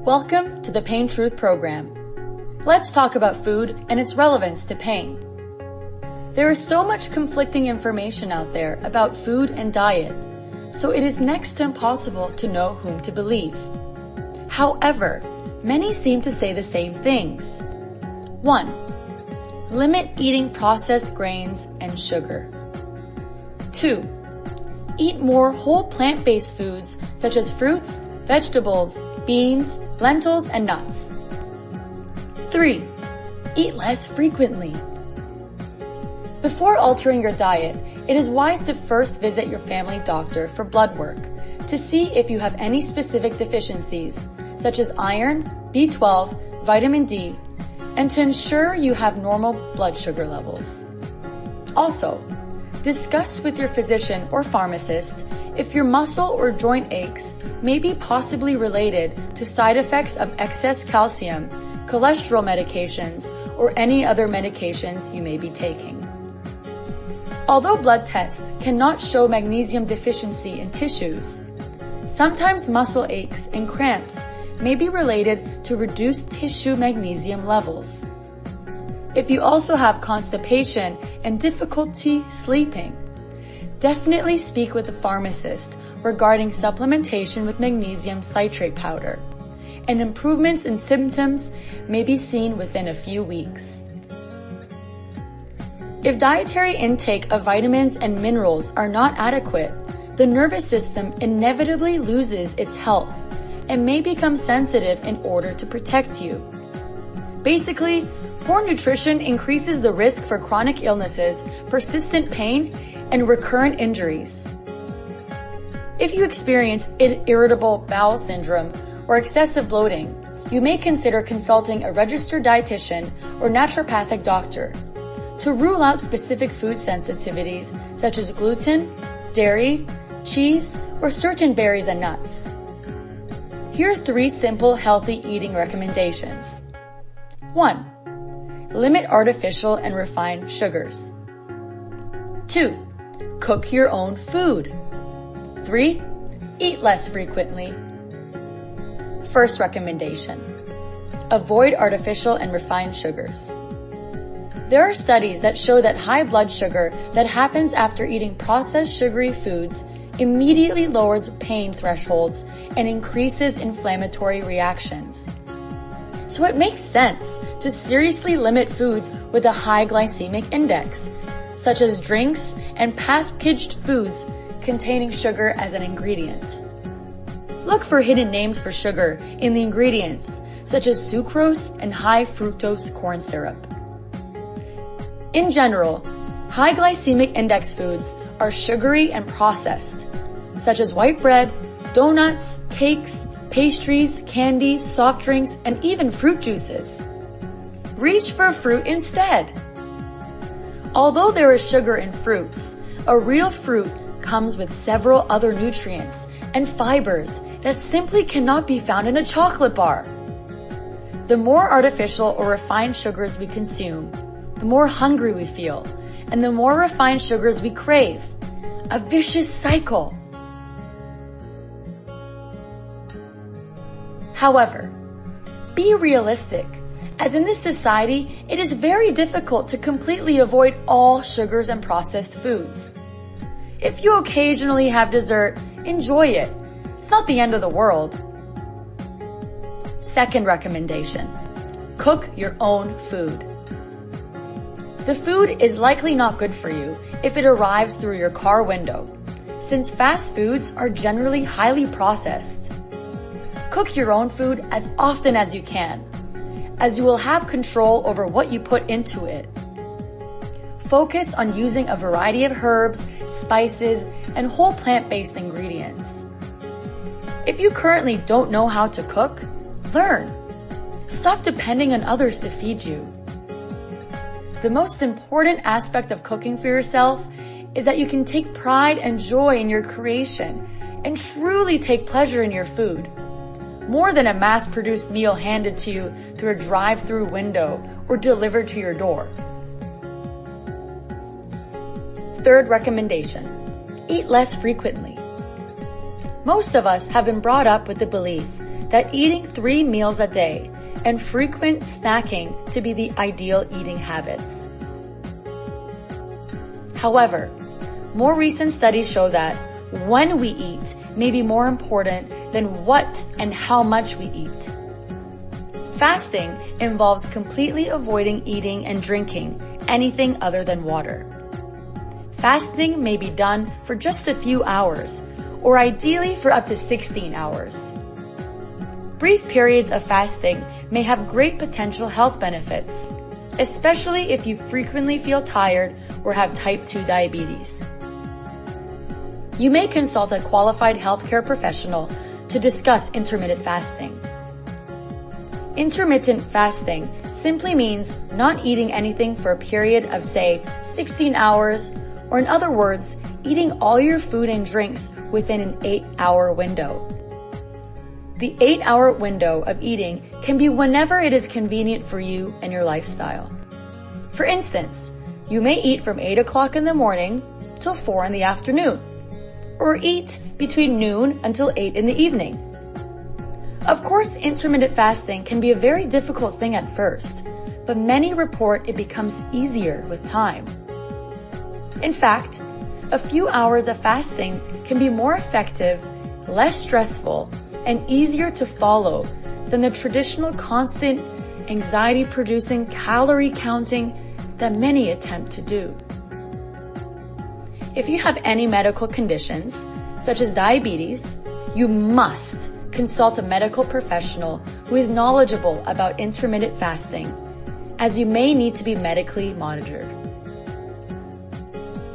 Welcome to the Pain Truth program. Let's talk about food and its relevance to pain. There is so much conflicting information out there about food and diet, so it is next to impossible to know whom to believe. However, many seem to say the same things. 1. Limit eating processed grains and sugar. 2. Eat more whole plant-based foods such as fruits, vegetables, beans, lentils, and nuts. 3. Eat less frequently. Before altering your diet, it is wise to first visit your family doctor for blood work to see if you have any specific deficiencies, such as iron, B12, vitamin D, and to ensure you have normal blood sugar levels. Also, discuss with your physician or pharmacist if your muscle or joint aches may be possibly related to side effects of excess calcium, cholesterol medications, or any other medications you may be taking. Although blood tests cannot show magnesium deficiency in tissues, sometimes muscle aches and cramps may be related to reduced tissue magnesium levels. If you also have constipation and difficulty sleeping, definitely speak with a pharmacist regarding supplementation with magnesium citrate powder, and improvements in symptoms may be seen within a few weeks. If dietary intake of vitamins and minerals are not adequate, the nervous system inevitably loses its health and may become sensitive in order to protect you. Basically, poor nutrition increases the risk for chronic illnesses, persistent pain, and recurrent injuries. If you experience irritable bowel syndrome or excessive bloating, you may consider consulting a registered dietitian or naturopathic doctor to rule out specific food sensitivities such as gluten, dairy, cheese, or certain berries and nuts. Here are 3 simple healthy eating recommendations. 1. Limit artificial and refined sugars. 2. Cook your own food. 3. Eat less frequently. First recommendation. Avoid artificial and refined sugars. There are studies that show that high blood sugar that happens after eating processed sugary foods immediately lowers pain thresholds and increases inflammatory reactions. So it makes sense to seriously limit foods with a high glycemic index, such as drinks and packaged foods containing sugar as an ingredient. Look for hidden names for sugar in the ingredients, such as sucrose and high fructose corn syrup. In general, high glycemic index foods are sugary and processed, such as white bread, donuts, cakes, pastries, candy, soft drinks, and even fruit juices. Reach for fruit instead. Although there is sugar in fruits, a real fruit comes with several other nutrients and fibers that simply cannot be found in a chocolate bar. The more artificial or refined sugars we consume, the more hungry we feel, and the more refined sugars we crave. A vicious cycle. However, be realistic, as in this society, it is very difficult to completely avoid all sugars and processed foods. If you occasionally have dessert, enjoy it. It's not the end of the world. Second recommendation. Cook your own food. The food is likely not good for you if it arrives through your car window, since fast foods are generally highly processed. Cook your own food as often as you can, as you will have control over what you put into it. Focus on using a variety of herbs, spices, and whole plant-based ingredients. If you currently don't know how to cook, learn. Stop depending on others to feed you. The most important aspect of cooking for yourself is that you can take pride and joy in your creation and truly take pleasure in your food, more than a mass-produced meal handed to you through a drive-through window or delivered to your door. Third recommendation. Eat less frequently. Most of us have been brought up with the belief that eating 3 meals a day and frequent snacking to be the ideal eating habits. However, more recent studies show that when we eat may be more important than what and how much we eat. Fasting involves completely avoiding eating and drinking anything other than water. Fasting may be done for just a few hours, or ideally for up to 16 hours. Brief periods of fasting may have great potential health benefits, especially if you frequently feel tired or have type 2 diabetes. You may consult a qualified healthcare professional to discuss intermittent fasting. Intermittent fasting simply means not eating anything for a period of, say, 16 hours, or in other words, eating all your food and drinks within an 8-hour window. The 8-hour window of eating can be whenever it is convenient for you and your lifestyle. For instance, you may eat from 8 o'clock in the morning till 4 in the afternoon, or eat between noon until 8 in the evening. Of course, intermittent fasting can be a very difficult thing at first, but many report it becomes easier with time. In fact, a few hours of fasting can be more effective, less stressful, and easier to follow than the traditional constant anxiety-producing calorie counting that many attempt to do. If you have any medical conditions, such as diabetes, you must consult a medical professional who is knowledgeable about intermittent fasting, as you may need to be medically monitored.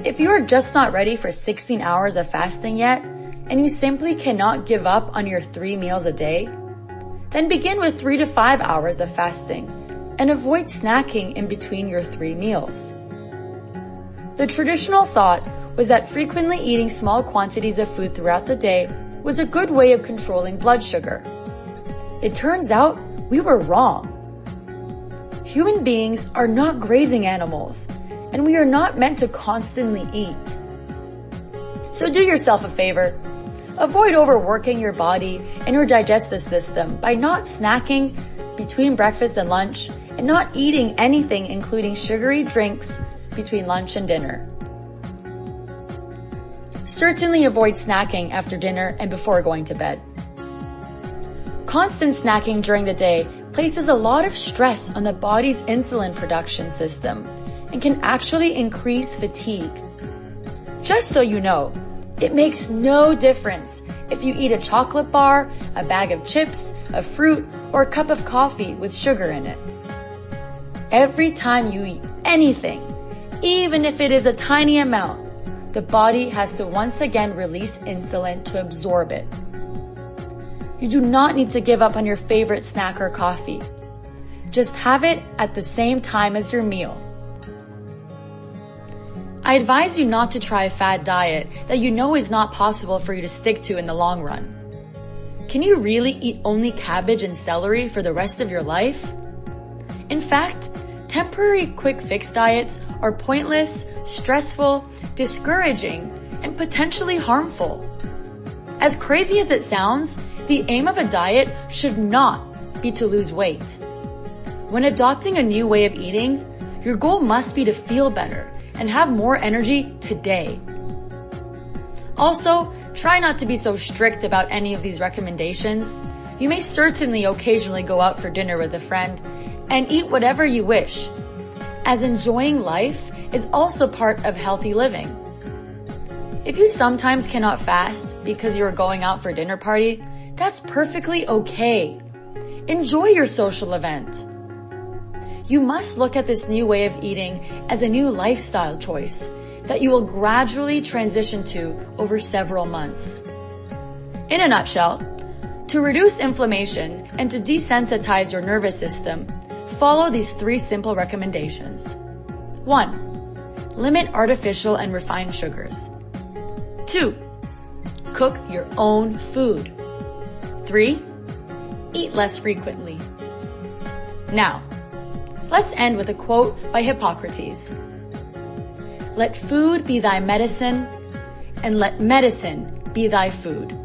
If you are just not ready for 16 hours of fasting yet, and you simply cannot give up on your 3 meals a day, then begin with 3 to 5 hours of fasting and avoid snacking in between your 3 meals. The traditional thought was that frequently eating small quantities of food throughout the day was a good way of controlling blood sugar. It turns out we were wrong. Human beings are not grazing animals, and we are not meant to constantly eat. So do yourself a favor. Avoid overworking your body and your digestive system by not snacking between breakfast and lunch and not eating anything including sugary drinks between lunch and dinner. Certainly avoid snacking after dinner and before going to bed. Constant snacking during the day places a lot of stress on the body's insulin production system and can actually increase fatigue. Just so you know, it makes no difference if you eat a chocolate bar, a bag of chips, a fruit, or a cup of coffee with sugar in it. Every time you eat anything, even if it is a tiny amount, the body has to once again release insulin to absorb it. You do not need to give up on your favorite snack or coffee. Just have it at the same time as your meal. I advise you not to try a fad diet that you know is not possible for you to stick to in the long run. Can you really eat only cabbage and celery for the rest of your life? In fact, temporary quick fix diets are pointless, stressful, discouraging, and potentially harmful. As crazy as it sounds, the aim of a diet should not be to lose weight. When adopting a new way of eating, your goal must be to feel better and have more energy today. Also, try not to be so strict about any of these recommendations. You may certainly occasionally go out for dinner with a friend and eat whatever you wish, as enjoying life is also part of healthy living. If you sometimes cannot fast because you are going out for a dinner party, that's perfectly okay. Enjoy your social event. You must look at this new way of eating as a new lifestyle choice that you will gradually transition to over several months. In a nutshell, to reduce inflammation and to desensitize your nervous system, follow these 3 simple recommendations. 1. Limit artificial and refined sugars. 2. Cook your own food. 3. Eat less frequently. Now, let's end with a quote by Hippocrates. Let food be thy medicine, and let medicine be thy food.